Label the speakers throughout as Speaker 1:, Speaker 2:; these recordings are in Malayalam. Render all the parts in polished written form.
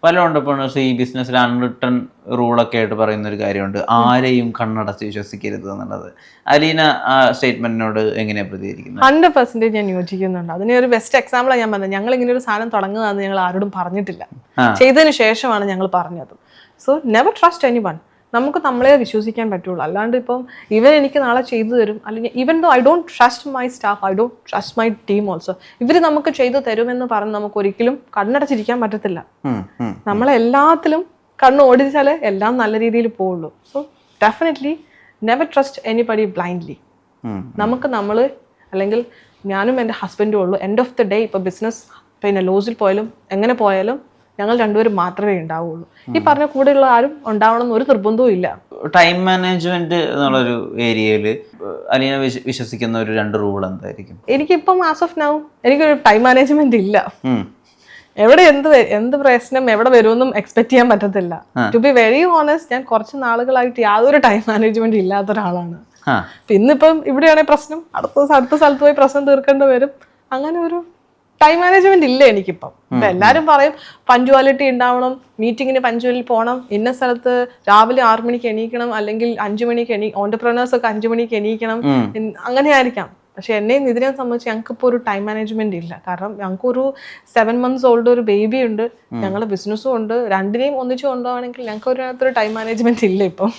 Speaker 1: പല ഓണ്ടർപ്രണേഴ്സ് ഈ ബിസിനസ്സിൽ അൺറിട്ടൺ റൂളൊക്കെ ആയിട്ട് പറയുന്ന ഒരു കാര്യമുണ്ട്, ആരെയും കണ്ണടച്ച് വിശ്വസിക്കരുത് എന്നുള്ളത്. അലീന ആ സ്റ്റേറ്റ്മെന്റിനോട് എങ്ങനെയാണ് പ്രതികരിക്കുന്നത്?
Speaker 2: 100% ഞാൻ യോജിക്കുന്നുണ്ട്. അതിന് ഒരു ബെസ്റ്റ് എക്സാമ്പിളാണ് ഞാൻ പറഞ്ഞത്. ഞങ്ങൾ ഇങ്ങനെ ഒരു സാധനം തുടങ്ങുകയെന്ന് ഞങ്ങൾ ആരോടും പറഞ്ഞിട്ടില്ല, ചെയ്തതിന് ശേഷമാണ് ഞങ്ങൾ പറഞ്ഞത്. So never trust anyone. നമുക്ക് നമ്മളെ വിശ്വസിക്കാൻ പറ്റുള്ളൂ. അല്ലാണ്ട് ഇപ്പം ഇവൻ എനിക്ക് നാളെ ചെയ്തു തരും, അല്ലെങ്കിൽ even though I don't trust my staff, I don't trust my team also, ഇവർ നമുക്ക് ചെയ്തു തരുമെന്ന് പറഞ്ഞ് നമുക്ക് ഒരിക്കലും കണ്ണടച്ചിരിക്കാൻ പറ്റത്തില്ല. നമ്മളെല്ലാത്തിലും കണ്ണ് ഓടിച്ചാലേ എല്ലാം നല്ല രീതിയിൽ പോവുള്ളൂ. So definitely never trust anybody blindly. നമുക്ക് നമ്മൾ, അല്ലെങ്കിൽ ഞാനും എൻ്റെ ഹസ്ബൻഡും ഉള്ളൂ. എൻഡ് ഓഫ് ദ ഡേ ഇപ്പോൾ ബിസിനസ് പിന്നെ ലോസിൽ പോയാലും എങ്ങനെ പോയാലും ഞങ്ങൾ രണ്ടുപേരും മാത്രമേ ഉണ്ടാവുള്ളൂ. ഈ പറഞ്ഞ കൂടെയുള്ള ആരും ഉണ്ടാവണം എന്ന് ഒരു നിർബന്ധവും ഇല്ല.
Speaker 1: ടൈം മാനേജ്മെന്റ് എന്നുള്ളൊരു ഏരിയയിൽ അലീന വിശ്വസിക്കുന്ന ഒരു 2 റൂൾ എന്തായിരിക്കും?
Speaker 2: എനിക്കിപ്പം ആസ് ഓഫ് നൗ എനിക്കൊരു ടൈം മാനേജ്മെന്റ് ഇല്ല. എവിടെ എന്ത് പ്രശ്നം എവിടെ വരുമെന്നും എക്സ്പെക്ട് ചെയ്യാൻ പറ്റത്തില്ല. ടു ബി വെരി ഓണസ്റ്റ്, ഞാൻ കുറച്ച് നാളുകളായിട്ട് യാതൊരു ടൈം മാനേജ്മെന്റ് ഇല്ലാത്ത ഒരാളാണ്. ഇന്നിപ്പം ഇവിടെയാണെങ്കിൽ പ്രശ്നം, അടുത്ത സ്ഥലത്ത് പോയി പ്രശ്നം തീർക്കേണ്ടി വരും. അങ്ങനെ ഒരു ടൈം മാനേജ്മെന്റ് ഇല്ല എനിക്കിപ്പം. ഇപ്പം എല്ലാവരും പറയും പഞ്ച്വാലിറ്റി ഉണ്ടാവണം, മീറ്റിങ്ങിന് പഞ്ച്വലിൽ പോകണം, ഇന്ന സ്ഥലത്ത് രാവിലെ 6 മണിക്ക് എണീക്കണം, അല്ലെങ്കിൽ 5 മണിക്ക് ഓണ്ടർപ്രണേഴ്സ് ഒക്കെ 5 മണിക്ക് എണീക്കണം, അങ്ങനെ ആയിരിക്കാം. പക്ഷെ എന്നെയും ഇതിനെ സംബന്ധിച്ച് ഞങ്ങൾക്കിപ്പോൾ ഒരു ടൈം മാനേജ്മെന്റ് ഇല്ല. കാരണം ഞങ്ങൾക്കൊരു 7 months ഓൾഡ് ഒരു ബേബി ഉണ്ട്, ഞങ്ങൾ ബിസിനസ്സും ഉണ്ട്. രണ്ടിനെയും ഒന്നിച്ചു കൊണ്ടുപോകണമെങ്കിൽ ഞങ്ങൾക്ക് ഒരു ടൈം മാനേജ്മെന്റ് ഇല്ല ഇപ്പം.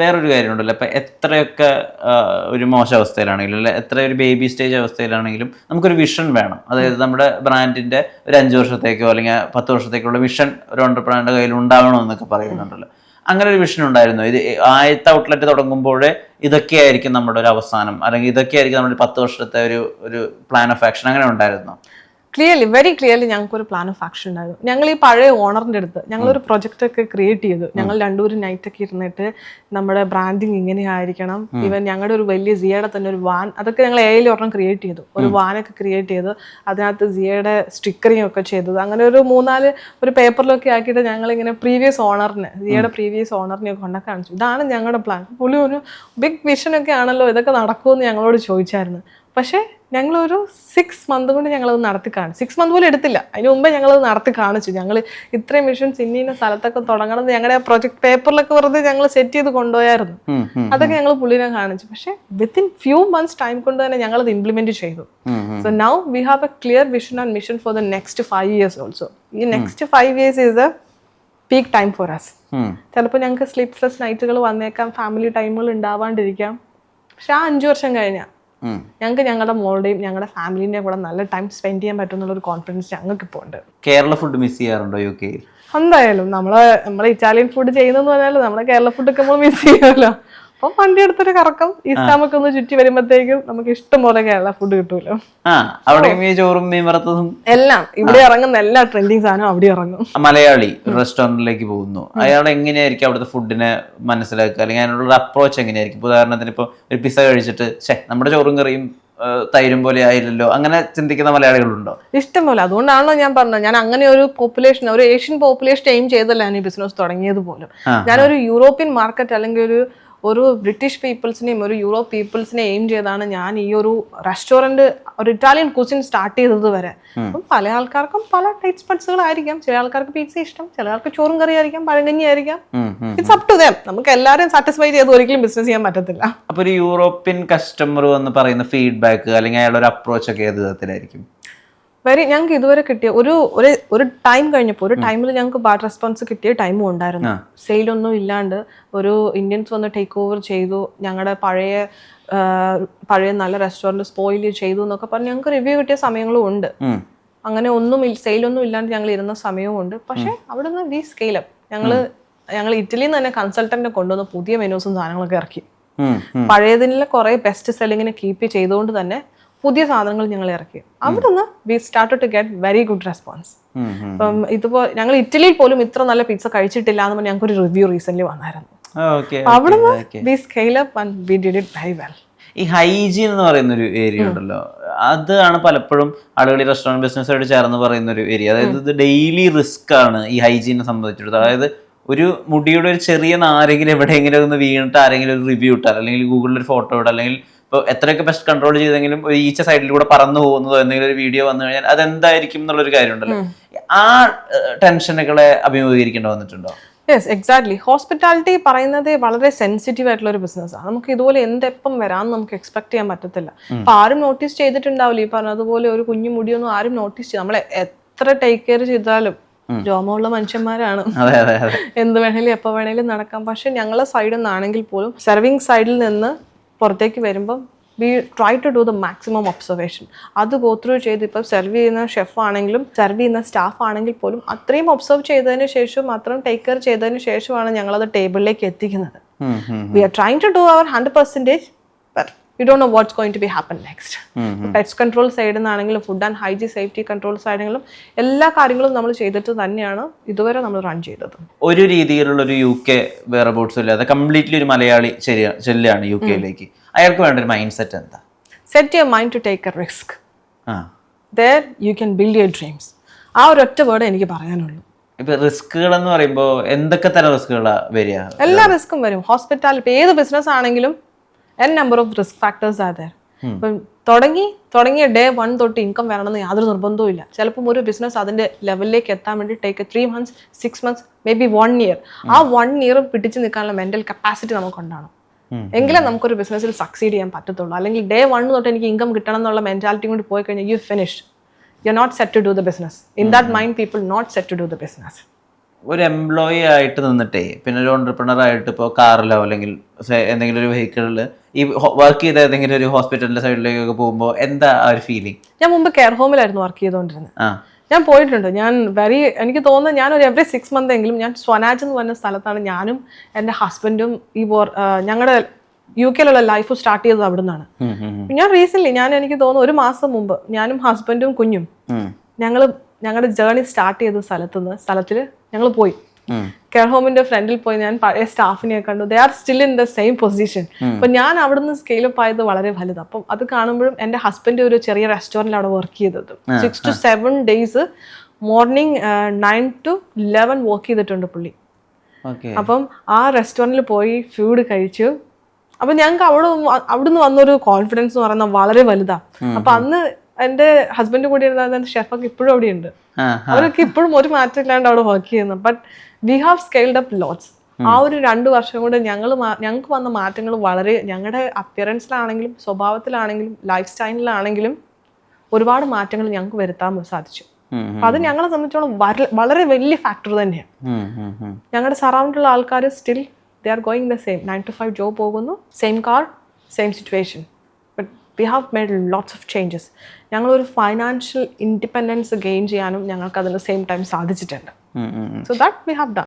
Speaker 1: വേറൊരു കാര്യമുണ്ടല്ലോ, ഇപ്പം എത്രയൊക്കെ ഒരു മോശം അവസ്ഥയിലാണെങ്കിലും, അല്ലെ എത്ര ഒരു ബേബി സ്റ്റേജ് അവസ്ഥയിലാണെങ്കിലും നമുക്കൊരു വിഷൻ വേണം. അതായത് നമ്മുടെ ബ്രാൻഡിന്റെ ഒരു 5 വർഷത്തേക്കോ അല്ലെങ്കിൽ 10 വർഷത്തേക്കുള്ള വിഷൻ ഒരു ഓണ്ടർപ്രണറുടെ കയ്യിൽ ഉണ്ടാവണമെന്നൊക്കെ പറയുന്നുണ്ടല്ലോ. അങ്ങനെ ഒരു വിഷൻ ഉണ്ടായിരുന്നു? ഇത് ആദ്യത്തെ ഔട്ട്ലെറ്റ് തുടങ്ങുമ്പോഴേ ഇതൊക്കെയായിരിക്കും നമ്മുടെ ഒരു അവസാനം, അല്ലെങ്കിൽ ഇതൊക്കെയായിരിക്കും നമ്മുടെ 10 വർഷത്തെ ഒരു പ്ലാൻ ഓഫ് ആക്ഷൻ, അങ്ങനെ ഉണ്ടായിരുന്നു?
Speaker 2: വെരി ക്ലിയർലി ഞങ്ങൾക്കൊരു പ്ലാൻ ഓഫ് ആക്ഷൻ ഉണ്ടായിരുന്നു. ഞങ്ങൾ ഈ പഴയ ഓണറിൻ്റെ അടുത്ത് ഞങ്ങളൊരു പ്രൊജക്റ്റ് ഒക്കെ ക്രിയേറ്റ് ചെയ്തു. ഞങ്ങൾ രണ്ടുപേരും നൈറ്റൊക്കെ ഇരുന്നിട്ട് നമ്മുടെ ബ്രാൻഡിങ് ഇങ്ങനെയായിരിക്കണം, ഈവൻ ഞങ്ങളുടെ ഒരു വലിയ സിയയുടെ തന്നെ ഒരു വാൻ, അതൊക്കെ ഞങ്ങൾ എയിൽ ഒരെണ്ണം ക്രിയേറ്റ് ചെയ്തു. ഒരു വാനൊക്കെ ക്രിയേറ്റ് ചെയ്ത് അതിനകത്ത് സിയയുടെ സ്റ്റിക്കറിങ് ഒക്കെ ചെയ്തത്. അങ്ങനെ ഒരു 3-4 ഒരു പേപ്പറിലൊക്കെ ആക്കിയിട്ട് ഞങ്ങളിങ്ങനെ സിയയുടെ പ്രീവിയസ് ഓണറിനെ കൊണ്ടൊക്കെ കാണിച്ചു. ഇതാണ് ഞങ്ങളുടെ പ്ലാൻ. പുള്ളി ഒരു ബിഗ് വിഷനൊക്കെ ആണല്ലോ, ഇതൊക്കെ നടക്കുമെന്ന് ഞങ്ങളോട് ചോദിച്ചായിരുന്നു. പക്ഷേ ഞങ്ങളൊരു 6 months കൊണ്ട് ഞങ്ങളത് നടത്തി കാണിച്ചു. 6 months പോലും എടുത്തില്ല, അതിന് മുമ്പേ ഞങ്ങളത് നടത്തി കാണിച്ചു. ഞങ്ങൾ ഇത്രയും മിഷൻസ് ഇന്ന സ്ഥലത്തൊക്കെ തുടങ്ങണം എന്ന് ഞങ്ങളുടെ പ്രൊജക്ട് പേപ്പറിലൊക്കെ വെറുതെ ഞങ്ങൾ സെറ്റ് ചെയ്ത് കൊണ്ടുപോയായിരുന്നു. അതൊക്കെ ഞങ്ങൾ പുള്ളിനെ കാണിച്ചു. പക്ഷേ വിത്തിൻ ഫ്യൂ മന്ത്സ് ടൈം കൊണ്ട് തന്നെ ഞങ്ങളത് ഇംപ്ലിമെന്റ് ചെയ്തു. So now we have a clear vision and mission for the next 5 years also. ഈ next 5 years is the peak time for us. ചിലപ്പോൾ ഞങ്ങൾക്ക് സ്ലീപ്ലെസ് നൈറ്റുകൾ വന്നേക്കാം, ഫാമിലി ടൈമുകൾ ഉണ്ടാവാണ്ടിരിക്കാം. പക്ഷെ ആ 5 വർഷം കഴിഞ്ഞാൽ ഞങ്ങൾക്ക് ഞങ്ങളുടെ മോളുടെയും ഞങ്ങളുടെ ഫാമിലിന്റെയും കൂടെ നല്ല ടൈം സ്പെൻഡ് ചെയ്യാൻ പറ്റുന്ന ഒരു കോൺഫിഡൻസ് ഞങ്ങൾക്ക് ഇപ്പോൾ ഉണ്ട്.
Speaker 1: കേരള ഫുഡ് മിസ് ചെയ്യാറുണ്ടോ UK-യിൽ?
Speaker 2: എന്തായാലും നമ്മളെ ഇറ്റാലിയൻ ഫുഡ് ചെയ്യുന്നെന്ന് പറഞ്ഞാൽ നമ്മളെ കേരള ഫുഡൊക്കെ നമ്മൾ മിസ് ചെയ്യുമല്ലോ. അപ്പം വണ്ടി എടുത്തൊരു കറക്കം ഈസ്റ്റാമൊക്കെ ഒന്ന് ചുറ്റി വരുമ്പോഴത്തേക്കും നമുക്ക് ഇഷ്ടം പോലെ കേരള ഫുഡ് കിട്ടുമല്ലോ.
Speaker 1: ചോറും മീൻ വറുത്തതും എല്ലാം
Speaker 2: ഇവിടെ ഇറങ്ങുന്ന എല്ലാ ട്രെൻഡിങ് സാധനവും അവിടെ ഇറങ്ങും.
Speaker 1: മലയാളി റെസ്റ്റോറന്റിലേക്ക് പോകുന്നു, അയാൾ എങ്ങനെയായിരിക്കും അവിടുത്തെ ഫുഡിനെ മനസ്സിലാക്കുക, അല്ലെങ്കിൽ അതിനുള്ള അപ്രോച്ച് എങ്ങനെയായിരിക്കും? ഉദാഹരണത്തിന് ഇപ്പോൾ ഒരു പിസ്സ കഴിച്ചിട്ട് നമ്മുടെ ചോറും കറിയും തൈരും പോലെ ആയില്ലല്ലോ, അങ്ങനെ ചിന്തിക്കുന്ന മലയാളികളുണ്ടോ?
Speaker 2: ഇഷ്ടം പോലെ. അതുകൊണ്ടാണല്ലോ ഞാൻ പറഞ്ഞത്, ഞാൻ അങ്ങനെ ഒരു പോപ്പുലേഷൻ, ഒരു ഏഷ്യൻ പോപ്പുലേഷൻ എയിം ചെയ്തല്ല ഞാൻ ഈ ബിസിനസ് തുടങ്ങിയത് പോലും. ഞാനൊരു യൂറോപ്യൻ മാർക്കറ്റ് അല്ലെങ്കിൽ ഒരു ബ്രിട്ടീഷ് പീപ്പിൾസിനെയും ഒരു യൂറോപ്പ് പീപ്പിൾസിനെ എയിം ചെയ്താണ് ഞാൻ ഈ ഒരു റെസ്റ്റോറൻറ്റ്, ഒരു ഇറ്റാലിയൻ കുസിൻ സ്റ്റാർട്ട് ചെയ്തത് വരെ. അപ്പം പല ആൾക്കാർക്കും പല ടേസ്റ്റ് ബഡ്സുകളായിരിക്കാം. ചില ആൾക്കാർക്ക് പിസ്സ ഇഷ്ടം, ചില ആൾക്ക് ചോറും കറി ആയിരിക്കാം, പഴങ്കഞ്ഞി ആയിരിക്കാം. It's up to them. നമുക്ക് എല്ലാവരും സാറ്റിസ്ഫൈ ചെയ്ത് ഒരിക്കലും ബിസിനസ് ചെയ്യാൻ പറ്റത്തില്ല.
Speaker 1: അപ്പോൾ ഒരു യൂറോപ്യൻ കസ്റ്റമർ എന്ന് പറയുന്ന ഫീഡ്ബാക്ക് അല്ലെങ്കിൽ അയാളുടെ ഒരു അപ്രോച്ച് ഒക്കെ ഏത് വിധത്തിലായിരിക്കും?
Speaker 2: ഞങ്ങൾക്ക് ഇതുവരെ കിട്ടിയ ഒരു ടൈം കഴിഞ്ഞപ്പോൾ, ഒരു ടൈമിൽ ഞങ്ങൾക്ക് ബാഡ് റെസ്പോൺസ് കിട്ടിയ ടൈമും ഉണ്ടായിരുന്നു. സെയിലൊന്നും ഇല്ലാണ്ട് ഒരു ഇന്ത്യൻസ് വന്ന് ടേക്ക് ഓവർ ചെയ്തു, ഞങ്ങളുടെ പഴയ നല്ല റെസ്റ്റോറൻറ്റ് സ്പോയിൽ ചെയ്തു എന്നൊക്കെ പറഞ്ഞ് ഞങ്ങൾക്ക് റിവ്യൂ കിട്ടിയ സമയങ്ങളും ഉണ്ട്. അങ്ങനെ സെയിലൊന്നും ഇല്ലാണ്ട് ഞങ്ങൾ ഇരുന്ന സമയവും ഉണ്ട്. പക്ഷെ അവിടെ നിന്ന് വി സ്കെയിലപ്പ്. ഞങ്ങൾ ഇറ്റലിയിൽ നിന്ന് തന്നെ കൺസൾട്ടന്റിനെ കൊണ്ടുവന്ന് പുതിയ മെനൂസും സാധനങ്ങളൊക്കെ ഇറക്കി. പഴയതിലെ കുറെ ബെസ്റ്റ് സെല്ലിങ്ങിനെ കീപ്പ് ചെയ്തുകൊണ്ട് തന്നെ പുതിയ സാധനങ്ങൾ ഞങ്ങൾ ഇറക്കി. അവിടെ നിന്ന് we started to get very good response. അപ്പം ഇതിപ്പോൾ ഞങ്ങൾ ഇറ്റലിയിൽ പോലും ഇത്ര നല്ല പിസ്സ കഴിച്ചിട്ടില്ല എന്ന് പറഞ്ഞാൽ ഞങ്ങൾക്കൊരു റിവ്യൂ റീസെന്റ് വന്നായിരുന്നു. അവിടെ നിന്ന് we scale up and we did it very well.
Speaker 1: ഈ ഹൈജീൻ എന്ന് പറയുന്ന ഒരു ഏരിയ ഉണ്ടല്ലോ, അതാണ് പലപ്പോഴും ആളുകൾ ഈ റെസ്റ്റോറൻറ്റ് ബിസിനസ്സായിട്ട് ചേർന്ന് പറയുന്ന ഒരു ഏരിയ. അതായത് ഇത് ഡെയിലി റിസ്ക് ആണ് ഈ ഹൈജീനെ സംബന്ധിച്ചിടത്തോളം. അതായത് ഒരു മുടിയുടെ ഒരു ചെറിയ നാരെങ്കിലും എവിടെയെങ്കിലും ഒന്ന് വീണിട്ട് ആരെങ്കിലും ഒരു റിവ്യൂ ഇട്ടാൽ, അല്ലെങ്കിൽ ഗൂഗിളിൽ ഒരു ഫോട്ടോ ഇടാം, അല്ലെങ്കിൽ ഇപ്പോൾ എത്രയൊക്കെ പെസ്റ്റ് കൺട്രോൾ ചെയ്തെങ്കിലും ഒരു ഈച്ച സൈഡിലൂടെ പറന്നു പോകുന്നതോ എന്തെങ്കിലും ഒരു വീഡിയോ വന്നു കഴിഞ്ഞാൽ അതെന്തായിരിക്കും എന്നുള്ളൊരു കാര്യമുണ്ടല്ലോ. ആ ടെൻഷനുകളെ അഭിമുഖീകരിക്കേണ്ടി വന്നിട്ടുണ്ടോ?
Speaker 2: Yes, exactly. ഹോസ്പിറ്റാലിറ്റി പറയുന്നത് വളരെ സെൻസിറ്റീവ് ആയിട്ടുള്ള ഒരു ബിസിനസ്സാണ്. നമുക്ക് ഇതുപോലെ എന്തെപ്പം വരാമെന്ന് നമുക്ക് എക്സ്പെക്ട് ചെയ്യാൻ പറ്റത്തില്ല. അപ്പൊ ആരും നോട്ടീസ് ചെയ്തിട്ടുണ്ടാവില്ല ഈ പറഞ്ഞതുപോലെ ഒരു കുഞ്ഞു മുടിയൊന്നും ആരും നോട്ടീസ് ചെയ്യും. നമ്മളെ എത്ര ടേക്ക് കെയർ ചെയ്താലും രോമമുള്ള മനുഷ്യന്മാരാണ്,
Speaker 1: അതെ അതെ അതെ.
Speaker 2: എന്ത് വേണേലും എപ്പോൾ വേണേലും നടക്കാം. പക്ഷെ ഞങ്ങളെ സൈഡിൽ നിന്നാണെങ്കിൽ പോലും സെർവിങ് സൈഡിൽ നിന്ന് പുറത്തേക്ക് വരുമ്പം we try to do the maximum observation. അത് ഗോ ത്രൂ ചെയ്ത് ഇപ്പോൾ സെർവ് ചെയ്യുന്ന ഷെഫ് ആണെങ്കിലും സെർവ് ചെയ്യുന്ന സ്റ്റാഫ് ആണെങ്കിൽ പോലും അത്രയും ഒബ്സർവ് ചെയ്തതിന് ശേഷം അത്രയും ടേക്ക് കെയർ ചെയ്തതിന് ശേഷമാണ് ഞങ്ങളത് ടേബിളിലേക്ക് എത്തിക്കുന്നത്. We are trying to do our 100%, but we don't know what's going to be happen next. Pets control സൈഡിൽ നിന്നാണെങ്കിലും food and hygiene safety control സൈഡിലും എല്ലാ കാര്യങ്ങളും നമ്മൾ ചെയ്തിട്ട് തന്നെയാണ് ഇതുവരെ നമ്മൾ റൺ ചെയ്തത്.
Speaker 1: ഒരു രീതിയിലുള്ള ഒരു UK വെയർബോട്ട്സ് ഇല്ലാതെ കംപ്ലീറ്റ്ലി ഒരു മലയാളി ചെല്ലുകയാണ് UK-യിലേക്ക്, അയാൾക്ക് വേണ്ട ഒരു മൈൻഡ് സെറ്റ് എന്താ?
Speaker 2: Set your mind to take a risk. there you can build your dreams. ആ ഒരു ഒറ്റ വേർഡ് എനിക്ക് പറയാനുള്ളൂ.
Speaker 1: ഇപ്പൊ റിസ്കുകൾ എന്ന് പറയുമ്പോൾ എന്തൊക്കെ തരം റിസ്കുകളാ വരിക?
Speaker 2: എല്ലാ റിസ്ക്കും വരും. ഹോസ്പിറ്റാലിറ്റി ഏത് ബിസിനസ് ആണെങ്കിലും number of risk factors are there. ഇപ്പം തുടങ്ങിയ ഡേ 1 തൊട്ട് ഇൻകം വരണമെന്ന് യാതൊരു നിർബന്ധവും ഇല്ല. ചിലപ്പം ഒരു ബിസിനസ് അതിന്റെ ലെവലിലേക്ക് എത്താൻ വേണ്ടി take 3 months 6 months may be 1 year. ആ 1 year പിടിച്ചു നിൽക്കാനുള്ള മെന്റൽ കപ്പാസിറ്റി നമുക്കുണ്ടാവണം. എങ്കിലേ നമുക്കൊരു ബിസിനസ്സിൽ സക്സീഡ് ചെയ്യാൻ പറ്റത്തുള്ളൂ. അല്ലെങ്കിൽ ഡേ 1 തൊട്ട് എനിക്ക് ഇൻകം കിട്ടണം എന്നുള്ള മെന്റാലിറ്റി കൊണ്ട് പോയി കഴിഞ്ഞാൽ you finished. You are not set to do the business. In that mind people not set to do the business.
Speaker 1: ഒരു എംപ്ലോയി ആയിട്ട് നിന്നിട്ടേ പിന്നെ ഒരു ഓണ്ടർപ്രണർ ആയിട്ട് ഇപ്പോൾ കാറിലോ അല്ലെങ്കിൽ എന്തെങ്കിലും ഒരു വെഹിക്കിളിൽ ഈ വർക്ക് ചെയ്ത ഏതെങ്കിലും ഒരു ഹോസ്പിറ്റലിന്റെ സൈഡിലേക്കൊക്കെ പോകുമ്പോൾ എന്താ ആ ഒരു ഫീലിംഗ്?
Speaker 2: ഞാൻ മുമ്പ് കെയർ ഹോമിലായിരുന്നു വർക്ക് ചെയ്തുകൊണ്ടിരുന്നത്. ഞാൻ പോയിട്ടുണ്ട്. എനിക്ക് തോന്നുന്നു ഞാൻ ഒരു എവറി 6 months എങ്കിലും ഞാൻ സ്വനാജ് എന്ന് പറഞ്ഞ സ്ഥലത്താണ് ഞാനും എൻ്റെ ഹസ്ബൻഡും ഞങ്ങളുടെ UK-യിലുള്ള ലൈഫ് സ്റ്റാർട്ട് ചെയ്തത് അവിടെ നിന്നാണ്. ഞാൻ റീസെന്റ് എനിക്ക് തോന്നുന്നു 1 മാസം മുമ്പ് ഞാനും ഹസ്ബൻഡും കുഞ്ഞും ഞങ്ങളുടെ ജേർണി സ്റ്റാർട്ട് ചെയ്ത സ്ഥലത്തിൽ ഞങ്ങൾ പോയി. കെയർ ഹോമിന്റെ ഫ്രണ്ടിൽ പോയി ഞാൻ പഴയ സ്റ്റാഫിനെ കണ്ടു. They are still in the same position. അപ്പൊ ഞാൻ അവിടുന്ന് സ്കെയിലപ്പ് ആയത് വളരെ വലുത്. അപ്പം അത് കാണുമ്പോഴും എൻ്റെ ഹസ്ബൻഡ് ഒരു ചെറിയ റെസ്റ്റോറൻറ്റിൽ അവിടെ വർക്ക് ചെയ്തത് 6 to 7 days morning 9 to 11 work ചെയ്തിട്ടുണ്ട് പുള്ളി. അപ്പം ആ റെസ്റ്റോറൻറ്റിൽ പോയി ഫുഡ് കഴിച്ചു. അപ്പൊ ഞങ്ങൾക്ക് അവിടുന്ന് വന്നൊരു കോൺഫിഡൻസ് എന്ന് പറയുന്നത് വളരെ വലുതാണ്. അപ്പൊ അന്ന് എൻ്റെ ഹസ്ബൻഡ് കൂടി ഇരുന്ന ഷെഫൊക്കെ ഇപ്പോഴും അവിടെ ഉണ്ട്. അവരൊക്കെ ഇപ്പോഴും ഒരു മാറ്റം ഇല്ലാണ്ട് അവിടെ വർക്ക് ചെയ്യുന്നു. But we have scaled up lots. ആ ഒരു 2 വർഷം കൊണ്ട് ഞങ്ങൾക്ക് വന്ന മാറ്റങ്ങൾ വളരെ, ഞങ്ങളുടെ അപ്പിയറൻസിലാണെങ്കിലും സ്വഭാവത്തിലാണെങ്കിലും ലൈഫ് സ്റ്റൈലിലാണെങ്കിലും ഒരുപാട് മാറ്റങ്ങൾ ഞങ്ങൾക്ക് വരുത്താൻ സാധിച്ചു. അപ്പൊ അത് ഞങ്ങളെ സംബന്ധിച്ചോളം വളരെ വലിയ ഫാക്ടർ തന്നെയാണ്. ഞങ്ങളുടെ സറൗണ്ടിലുള്ള ആൾക്കാർ still they are going the same 9 to 5 job പോകുന്നു, same car, same situation. But we have made lots of changes. ഞങ്ങളൊരു ഫൈനാൻഷ്യൽ ഇൻഡിപെൻഡൻസ് ഗെയിൻ ചെയ്യാനും ഞങ്ങൾക്ക് അതിന് സെയിം ടൈം സാധിച്ചിട്ടുണ്ട്. So that we have done.